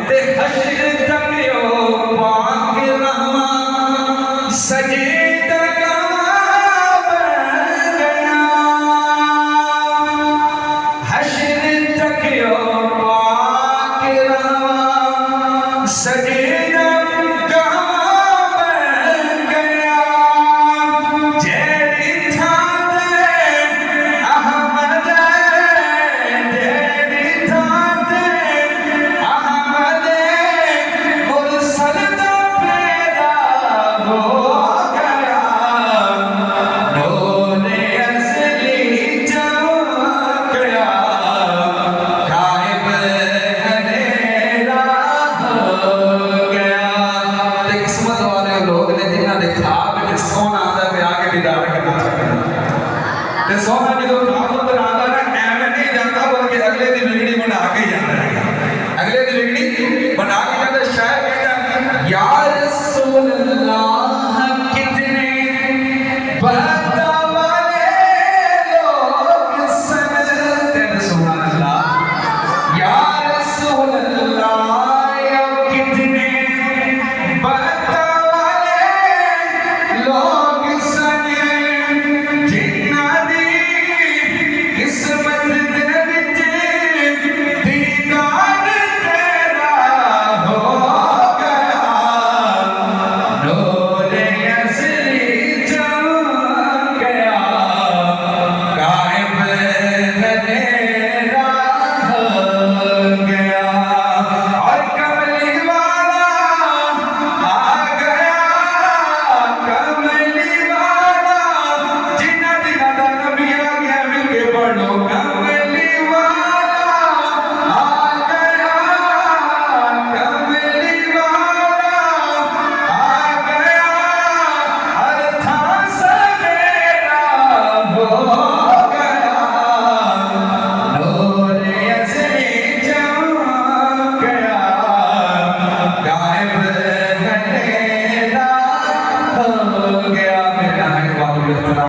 ते हश्र तक यो पाक रहमान सजीदा गवाह बन गया। हश्र तक यो पाक रहमान सजीदा गवाह बन गया। जेड़ी था ते अहमद जेड़ी था ते अहमद मुरसल दा पैदा हो गया। नूरे असली चमक गया, गायब अंधेरा हो गया। ते किस्मत वाले लोग ने जिन्हां दे ख्वाब विच सोना आंदा ते आके दीदार करना चाहते हैं। ते सोना जो ख्वाब अंदर आंदा ना एवें नहीं जाता, बल्कि अगले दी बिगड़ी बना के जाता है। अगले दी बिगड़ी बना के जाता। शायर कहता या रसूल अल्लाह कितने बता वाले लोग समझते हैं। सुभान अल्लाह या रसूल अल्लाह या कितने बता वाले लोग सने जिन्ना दी किस्मत दे विच दीदार तेरा हो गया। नूरे असली चमक गया, गायब अंधेरा हो गया। और कमली वाला आ गया, कमली वाला जिन्हां दिनां दा नबी आ गया। मिल के पढ़ो कमली वाला आ गया, कमली वाला आ गया। हर थां सवेरा हो गया। नूरे असली चमक गया, गायब